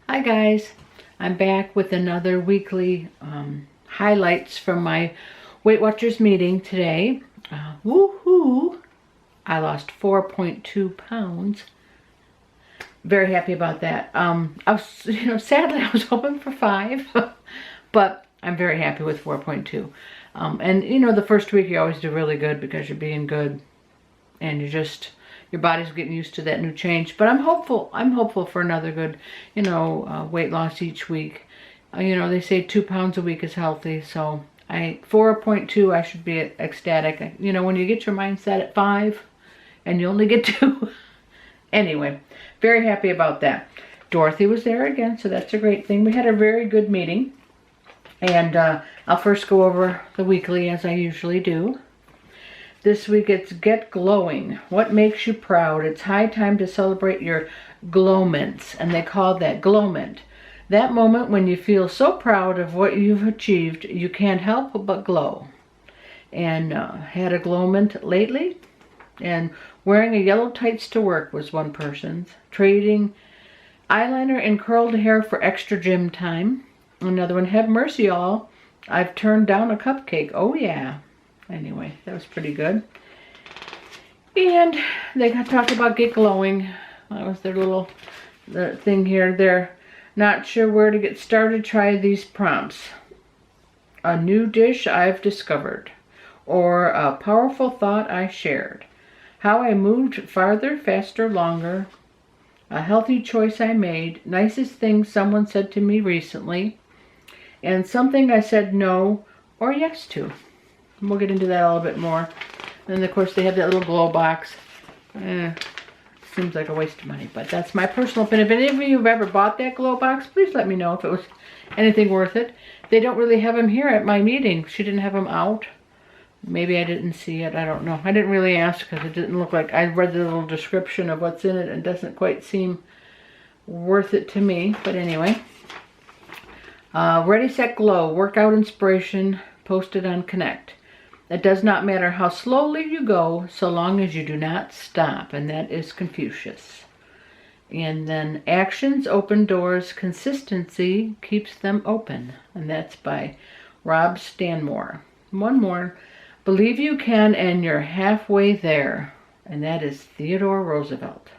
Hi guys, I'm back with another weekly highlights from my Weight Watchers meeting today. Woohoo! I lost 4.2 pounds. Very happy about that. I was, sadly I was hoping for 5, but I'm very happy with 4.2. And the first week you always do really good because you're being good and your body's getting used to that new change. But I'm hopeful for another good, weight loss each week. They say 2 pounds a week is healthy, so 4.2, I should be ecstatic. When you get your mindset at 5 and you only get 2. Anyway, very happy about that. Dorothy was there again, so that's a great thing. We had a very good meeting. And I'll first go over the weekly as I usually do. This week it's Get Glowing. What makes you proud? It's high time to celebrate your glowments, and they call that glowment. That moment when you feel so proud of what you've achieved, you can't help but glow. And had a glowment lately, and wearing a yellow tights to work was one person's. Trading eyeliner and curled hair for extra gym time. Another one, have mercy all, I've turned down a cupcake. Oh yeah. Anyway, that was pretty good. And they talked about Get Glowing. That was their little thing here. They're not sure where to get started. Try these prompts. A new dish I've discovered. Or a powerful thought I shared. How I moved farther, faster, longer. A healthy choice I made. Nicest thing someone said to me recently. And something I said no or yes to. We'll get into that a little bit more. And of course they have that little glow box. Seems like a waste of money, but that's my personal opinion. If any of you have ever bought that glow box, please let me know if it was anything worth it. They don't really have them here at my meeting. She didn't have them out. Maybe I didn't see it. I don't know. I didn't really ask because it didn't look like, I read the little description of what's in it and it doesn't quite seem worth it to me. But anyway. Ready, Set, Glow. Workout inspiration posted on Connect. It does not matter how slowly you go, so long as you do not stop. And that is Confucius. And then actions open doors, consistency keeps them open. And that's by Rob Stanmore. One more. Believe you can and you're halfway there. And that is Theodore Roosevelt.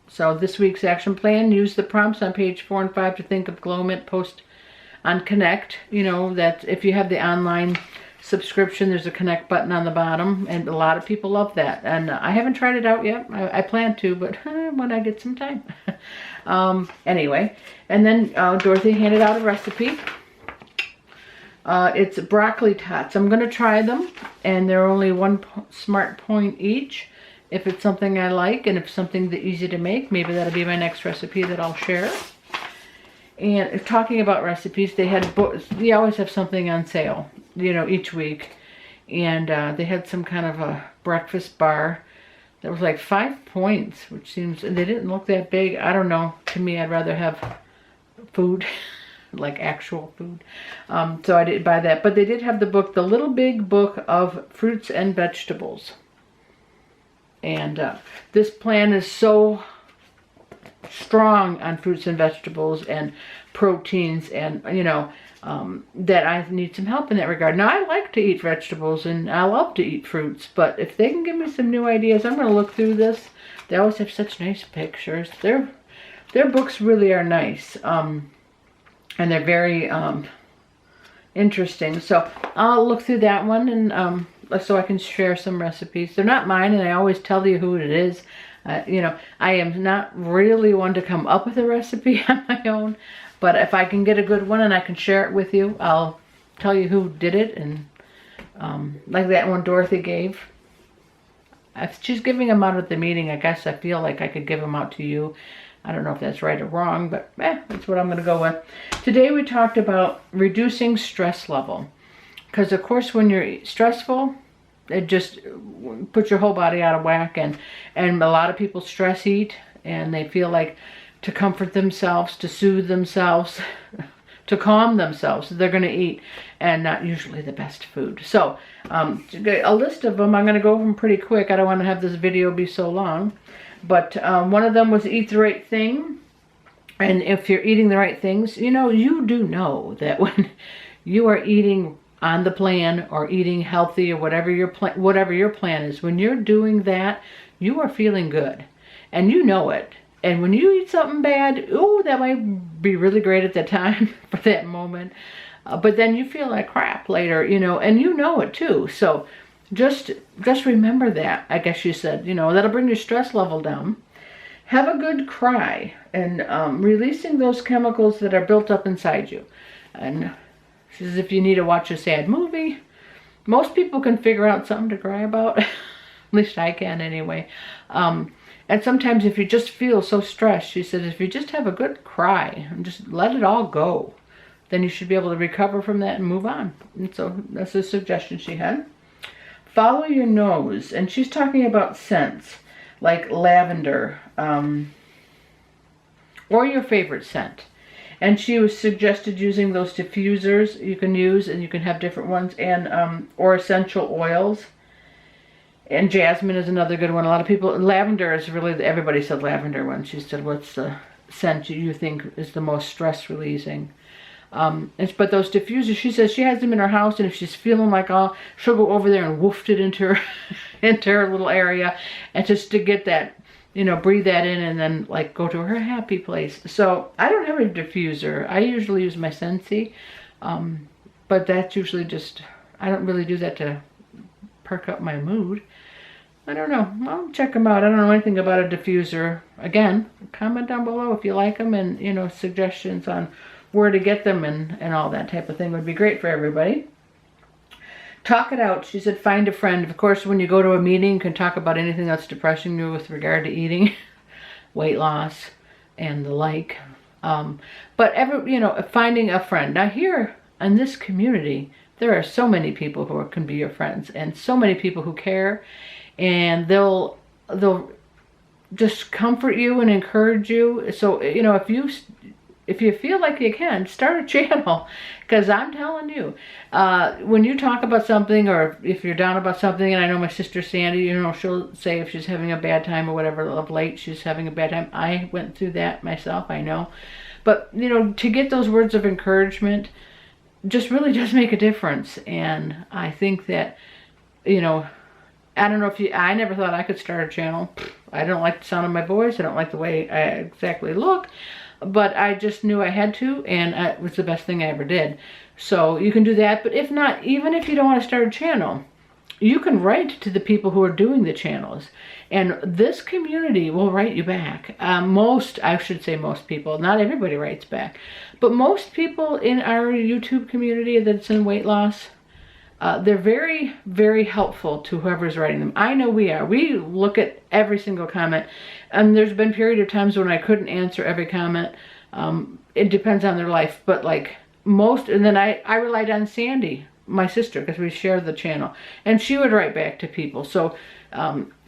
So this week's action plan, use the prompts on page 4 and 5 to think of glowment, post on Connect. That if you have the online subscription, there's a Connect button on the bottom, and a lot of people love that. And I haven't tried it out yet. I plan to, but when I get some time. Anyway, and then Dorothy handed out a recipe. It's broccoli tots. I'm going to try them, and they're only 1 smart point each. If it's something I like, and if something that's easy to make, maybe that'll be my next recipe that I'll share. And talking about recipes, they always have something on sale, each week. And they had some kind of a breakfast bar that was like 5 points, which seems, they didn't look that big. I don't know. To me, I'd rather have food, like actual food. So I didn't buy that. But they did have the book, The Little Big Book of Fruits and Vegetables. And this plan is so strong on fruits and vegetables and proteins and, that I need some help in that regard. Now, I like to eat vegetables and I love to eat fruits, but if they can give me some new ideas, I'm going to look through this. They always have such nice pictures. Their books really are nice, and they're very interesting. So I'll look through that one and so I can share some recipes. They're not mine, and I always tell you who it is. I am not really one to come up with a recipe on my own, but if I can get a good one and I can share it with you, I'll tell you who did it. And like that one Dorothy gave. If she's giving them out at the meeting, I guess I feel like I could give them out to you. I don't know if that's right or wrong, but that's what I'm going to go with. Today we talked about reducing stress level. Because, of course, when you're stressful, it just puts your whole body out of whack. And a lot of people stress eat, and they feel like to comfort themselves, to soothe themselves, to calm themselves, they're going to eat, and not usually the best food. So, a list of them, I'm going to go over them pretty quick. I don't want to have this video be so long. But one of them was eat the right thing. And if you're eating the right things, you know, you do know that when you are eating on the plan or eating healthy or whatever your plan is, when you're doing that, you are feeling good. And you know it. And when you eat something bad, oh, that might be really great at the time for that moment. But then you feel like crap later, you know, and you know it too. So just remember that, I guess you said, you know, that'll bring your stress level down. Have a good cry and releasing those chemicals that are built up inside you. And she says if you need to watch a sad movie, most people can figure out something to cry about. At least I can anyway. And sometimes if you just feel so stressed, she said if you just have a good cry and just let it all go, then you should be able to recover from that and move on. And so that's a suggestion she had. Follow your nose. And she's talking about scents like lavender or your favorite scent. And she was suggested using those diffusers you can use, and you can have different ones, and or essential oils. And jasmine is another good one. A lot of people, lavender is really, everybody said lavender when she said, what's the scent you think is the most stress releasing? But those diffusers, she says she has them in her house, and if she's feeling like, oh, she'll go over there and woof it into her, into her little area, and just to get that, you know, breathe that in and then like go to her happy place. So I don't have a diffuser. I usually use my Scentsy, but that's usually just, I don't really do that to perk up my mood. I don't know. I'll check them out. I don't know anything about a diffuser. Again, comment down below if you like them, and, you know, suggestions on where to get them and all that type of thing would be great for everybody. Talk it out. She said find a friend. Of course, when you go to a meeting, you can talk about anything that's depressing you with regard to eating, weight loss, and the like. But you know, finding a friend. Now here in this community, there are so many people who can be your friends, and so many people who care, and they'll just comfort you and encourage you. So, you know, if you feel like you can, start a channel, because I'm telling you, when you talk about something, or if you're down about something, and I know my sister Sandy, you know, she'll say if she's having a bad time or whatever, of late she's having a bad time. I went through that myself, I know. But, you know, to get those words of encouragement just really does make a difference. And I think that, you know, I don't know if you, I never thought I could start a channel. I don't like the sound of my voice. I don't like the way I exactly look. But I just knew I had to, and it was the best thing I ever did. So you can do that. But if not, even if you don't want to start a channel, you can write to the people who are doing the channels. And this community will write you back. I should say most people, not everybody writes back. But most people in our YouTube community that's in weight loss, they're very, very helpful to whoever's writing them. I know we are. We look at every single comment. And there's been period of times when I couldn't answer every comment. It depends on their life. But like most, and then I relied on Sandy, my sister, because we share the channel. And she would write back to people. So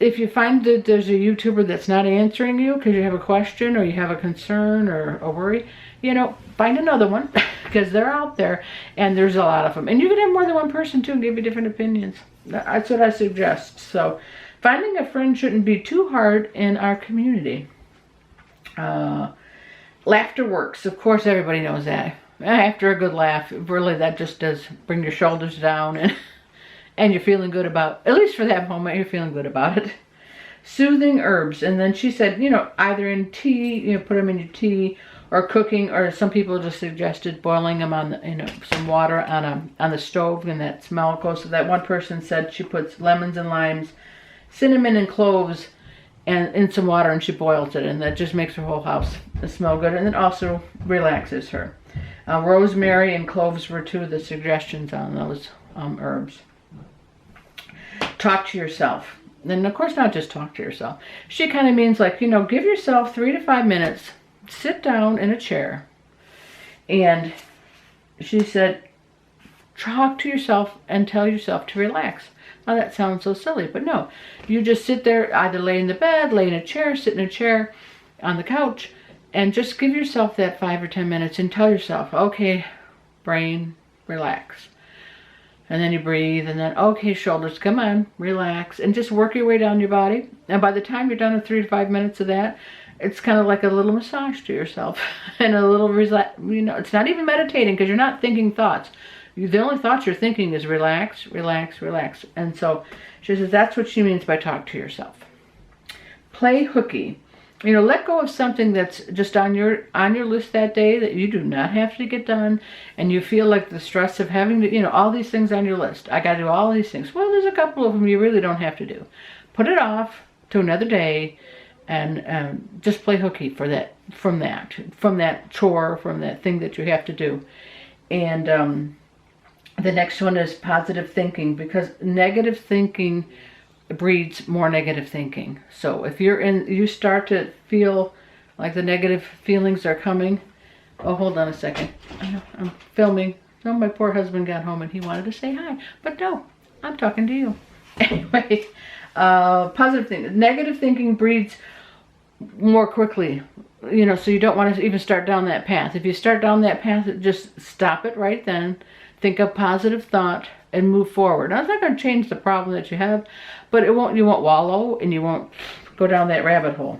if you find that there's a YouTuber that's not answering you because you have a question or you have a concern or a worry, you know, find another one, because they're out there and there's a lot of them. And you can have more than one person too and give you different opinions. That's what I suggest. So finding a friend shouldn't be too hard in our community. Laughter works. Of course, everybody knows that. After a good laugh, really that just does bring your shoulders down, and you're feeling good about, at least for that moment, you're feeling good about it. Soothing herbs. And then she said, you know, either in tea, you know, put them in your tea, or cooking, or some people just suggested boiling them on, you know, some water on the stove, and that smell goes. So that one person said she puts lemons and limes, cinnamon and cloves, and in some water, and she boils it, and that just makes her whole house smell good, and it also relaxes her. Rosemary and cloves were two of the suggestions on those herbs. Talk to yourself. And of course, not just talk to yourself. She kind of means like, you know, give yourself 3 to 5 minutes, sit down in a chair, and she said, talk to yourself and tell yourself to relax. Now that sounds so silly, but no. You just sit there, either lay in the bed, lay in a chair, sit in a chair, on the couch, and just give yourself that 5 or 10 minutes and tell yourself, okay, brain, relax. And then you breathe, and then, okay, shoulders, come on, relax, and just work your way down your body. And by the time you're done with 3 to 5 minutes of that, it's kind of like a little massage to yourself and a little, it's not even meditating because you're not thinking thoughts. The only thoughts you're thinking is relax, relax, relax. And so she says that's what she means by talk to yourself. Play hooky. Let go of something that's just on your list that day that you do not have to get done, and you feel like the stress of having to, all these things on your list. I got to do all these things. Well, there's a couple of them you really don't have to do. Put it off to another day, and just play hooky from that chore, from that thing that you have to do. And the next one is positive thinking, because negative thinking breeds more negative thinking. So if you start to feel like the negative feelings are coming. Oh, hold on a second. I'm filming. No, my poor husband got home and he wanted to say hi, but no, I'm talking to you. Anyway, positive thinking. Negative thinking breeds more quickly, so you don't want to even start down that path. If you start down that path, just stop it right then. Think of positive thought and move forward. Now, it's not going to change the problem that you have, but you won't wallow and you won't go down that rabbit hole.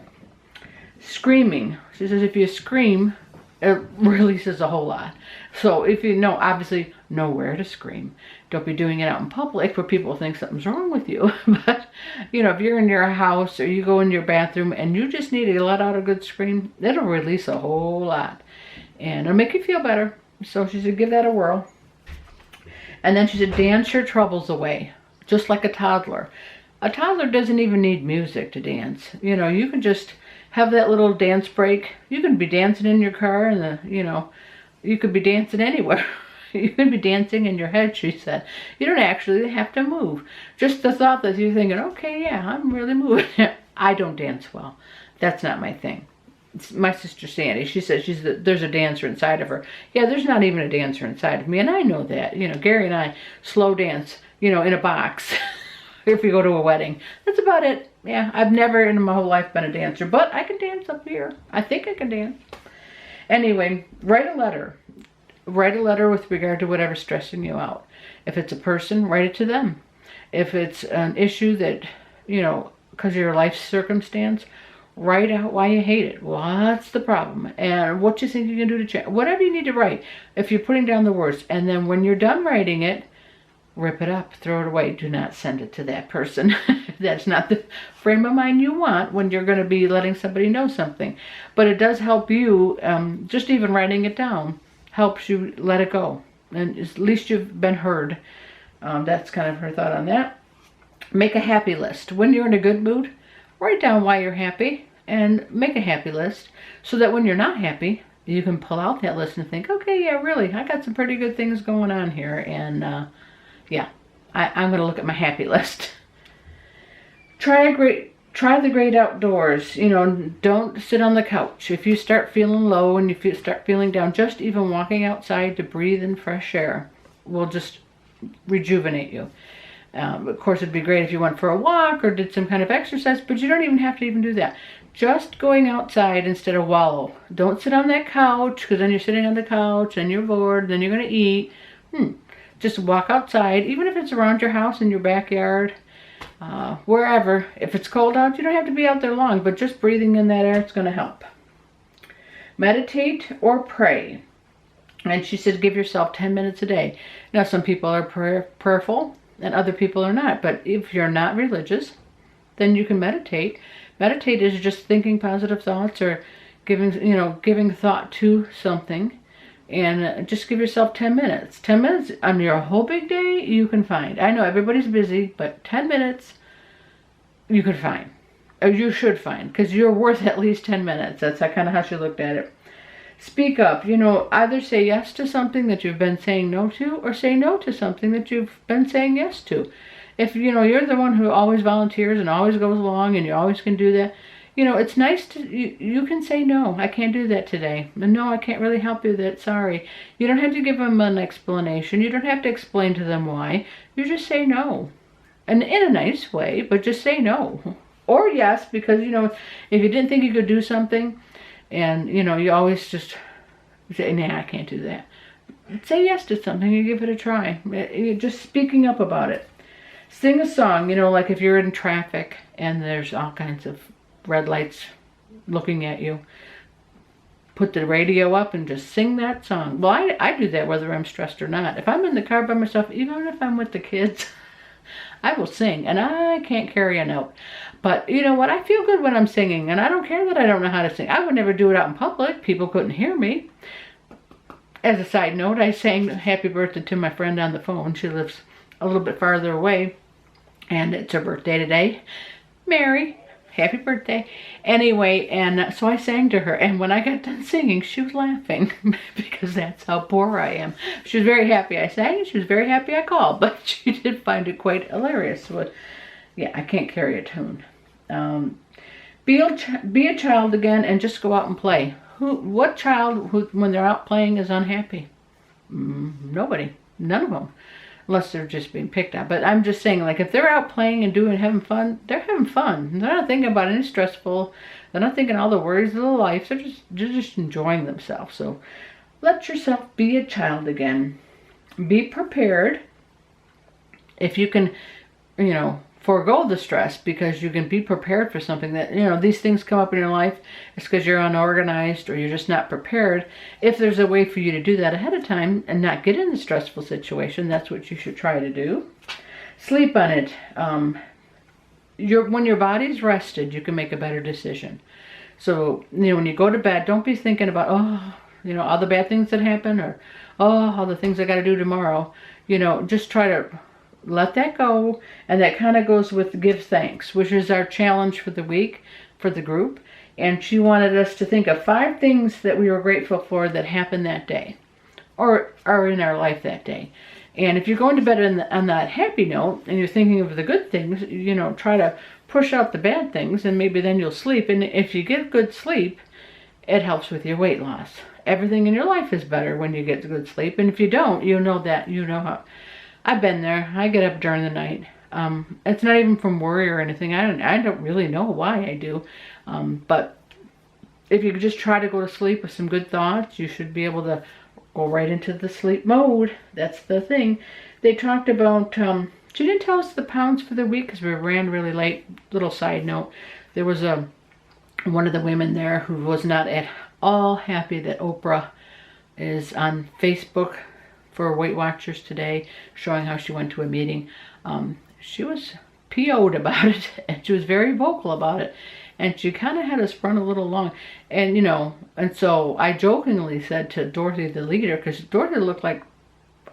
Screaming. She says if you scream, it releases a whole lot. So if you obviously know where to scream. Don't be doing it out in public where people think something's wrong with you. But, if you're in your house or you go in your bathroom and you just need to let out a good scream, it'll release a whole lot. And it'll make you feel better. So she said give that a whirl. And then she said, dance your troubles away, just like a toddler. A toddler doesn't even need music to dance. You can just have that little dance break. You can be dancing in your car, and you could be dancing anywhere. You could be dancing in your head, she said. You don't actually have to move. Just the thought that you're thinking, okay, yeah, I'm really moving. I don't dance well. That's not my thing. My sister Sandy, she says there's a dancer inside of her. Yeah, there's not even a dancer inside of me, and I know that. Gary and I slow dance, in a box if we go to a wedding. That's about it. Yeah, I've never in my whole life been a dancer, but I can dance up here. I think I can dance. Anyway, write a letter. Write a letter with regard to whatever's stressing you out. If it's a person, write it to them. If it's an issue that, because of your life circumstance, write out why you hate it. What's the problem? And what you think you can do to change. Whatever you need to write. If you're putting down the words. And then when you're done writing it, rip it up. Throw it away. Do not send it to that person. That's not the frame of mind you want when you're going to be letting somebody know something. But it does help you. Just even writing it down helps you let it go. And at least you've been heard. That's kind of her thought on that. Make a happy list. When you're in a good mood, write down why you're happy and make a happy list so that when you're not happy, you can pull out that list and think, okay, yeah, really, I got some pretty good things going on here. And yeah, I'm going to look at my happy list. Try the great outdoors. Don't sit on the couch. If you start feeling low and you start feeling down, just even walking outside to breathe in fresh air will just rejuvenate you. Of course, it'd be great if you went for a walk or did some kind of exercise, but you don't even have to even do that. Just going outside instead of wallow. Don't sit on that couch, because then you're sitting on the couch and you're bored, then you're going to eat. Just walk outside, even if it's around your house, in your backyard, wherever. If it's cold out, you don't have to be out there long, but just breathing in that air, it's going to help. Meditate or pray. And she said give yourself 10 minutes a day. Now, some people are prayerful, and other people are not. But if you're not religious, then you can meditate. Meditate is just thinking positive thoughts or giving thought to something. And just give yourself 10 minutes. 10 minutes on your whole big day, you can find. I know everybody's busy, but 10 minutes you could find. Or you should find, because you're worth at least 10 minutes. That's kind of how she looked at it. Speak up. Either say yes to something that you've been saying no to, or say no to something that you've been saying yes to. If, you're the one who always volunteers and always goes along and you always can do that, it's nice to, you can say no, I can't do that today. No, I can't really help you with that, sorry. You don't have to give them an explanation. You don't have to explain to them why. You just say no. And in a nice way, but just say no. Or yes, because, if you didn't think you could do something, and, you always just say, nah, I can't do that. Say yes to something and give it a try. You're just speaking up about it. Sing a song, like if you're in traffic and there's all kinds of red lights looking at you. Put the radio up and just sing that song. Well, I do that whether I'm stressed or not. If I'm in the car by myself, even if I'm with the kids, I will sing, and I can't carry a note. But you know what? I feel good when I'm singing, and I don't care that I don't know how to sing. I would never do it out in public. People couldn't hear me. As a side note, I sang happy birthday to my friend on the phone. She lives a little bit farther away, and it's her birthday today. Mary, happy birthday. Anyway, and so I sang to her, and when I got done singing, she was laughing because that's how poor I am. She was very happy I sang, and she was very happy I called, but she did find it quite hilarious. So, yeah, I can't carry a tune. Be a child again and just go out and play. What child, when they're out playing, is unhappy? Nobody. None of them. Unless they're just being picked on. But I'm just saying, like, if they're out playing and having fun, they're having fun. They're not thinking about any stressful. They're not thinking all the worries of the life. They're just enjoying themselves. So let yourself be a child again. Be prepared. If you can, you know, forego the stress, because you can be prepared for something that, you know, these things come up in your life. It's because you're unorganized or you're just not prepared. If there's a way for you to do that ahead of time and not get in the stressful situation, that's what you should try to do. Sleep on it. When your body's rested, you can make a better decision. So, you know, when you go to bed, don't be thinking about, oh, you know, all the bad things that happen, or, oh, all the things I got to do tomorrow. You know, just try to let that go. And that kind of goes with give thanks, which is our challenge for the week for the group. And she wanted us to think of 5 things that we were grateful for that happened that day or are in our life that day. And if you're going to bed on that happy note and you're thinking of the good things, you know, try to push out the bad things, and maybe then you'll sleep. And if you get good sleep, it helps with your weight loss. Everything in your life is better when you get good sleep. And if you don't, you know that, you know how. I've been there. I get up during the night. It's not even from worry or anything. I don't really know why I do. But if you just try to go to sleep with some good thoughts, you should be able to go right into the sleep mode. That's the thing. They talked about, she didn't tell us the pounds for the week because we ran really late. Little side note. There was one of the women there who was not at all happy that Oprah is on Facebook for Weight Watchers today, showing how she went to a meeting. She was PO'd about it, and she was very vocal about it. And she kind of had us run a little long. And, you know, and so I jokingly said to Dorothy, the leader, because Dorothy looked like,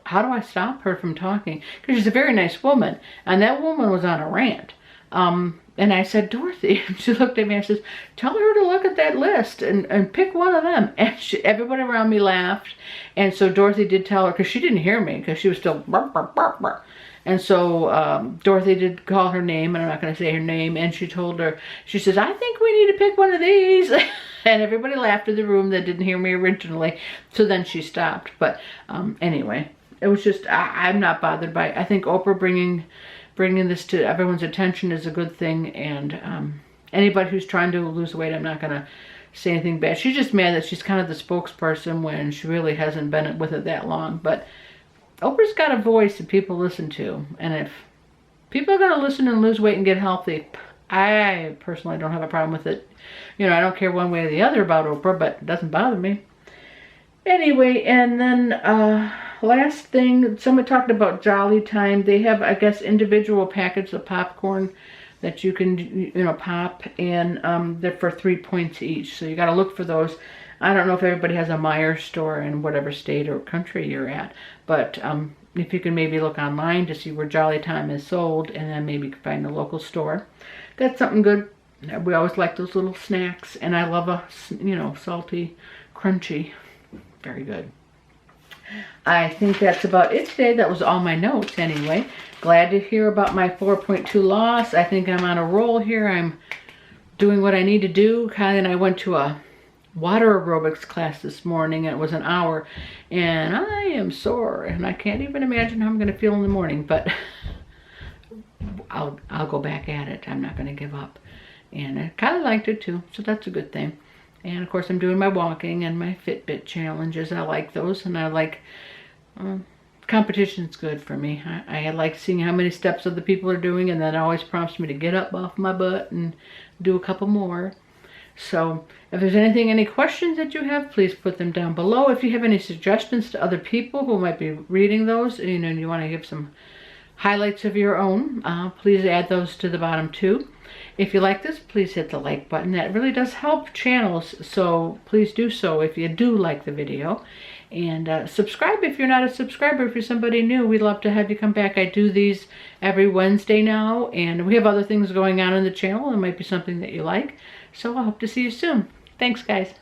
how do I stop her from talking? Because she's a very nice woman. And that woman was on a rant. And I said, Dorothy, she looked at me and says, tell her to look at that list and pick one of them. And everybody around me laughed. And so Dorothy did tell her, because she didn't hear me, because she was still burp, burp, burp, burp. And so Dorothy did call her name, and I'm not going to say her name, and she told her, she says, I think we need to pick one of these. And everybody laughed in the room that didn't hear me originally. So then she stopped. But anyway, it was just, I'm not bothered by it. I think Oprah bringing this to everyone's attention is a good thing. And anybody who's trying to lose weight, I'm not going to say anything bad. She's just mad that she's kind of the spokesperson when she really hasn't been with it that long. But Oprah's got a voice that people listen to. And if people are going to listen and lose weight and get healthy, I personally don't have a problem with it. You know, I don't care one way or the other about Oprah, but it doesn't bother me. Anyway, and then last thing, somebody talked about Jolly Time. They have, I guess, individual packets of popcorn that you can, you know, pop, and they're for 3 points each. So you got to look for those. I don't know if everybody has a Meijer store in whatever state or country you're at, but if you can maybe look online to see where Jolly Time is sold, and then maybe find a local store. That's something good. We always like those little snacks, and I love a, you know, salty, crunchy. Very good. I think that's about it today. That was all my notes anyway. Glad to hear about my 4.2 loss. I think I'm on a roll here. I'm doing what I need to do. Kylie and I went to a water aerobics class this morning, and it was an hour, and I am sore, and I can't even imagine how I'm going to feel in the morning, but I'll go back at it. I'm not going to give up. And I kind of liked it too, so that's a good thing. And of course I'm doing my walking and my Fitbit challenges. I like those, and I like competition's good for me. I like seeing how many steps other people are doing, and that always prompts me to get up off my butt and do a couple more. So if there's any questions that you have, please put them down below. If you have any suggestions to other people who might be reading those, and you want to give some highlights of your own, please add those to the bottom too. If you like this, please hit the like button. That really does help channels, so please do so if you do like the video. And subscribe if you're not a subscriber. If you're somebody new, we'd love to have you come back. I do these every Wednesday now, and we have other things going on the channel. It might be something that you like. So I hope to see you soon. Thanks, guys.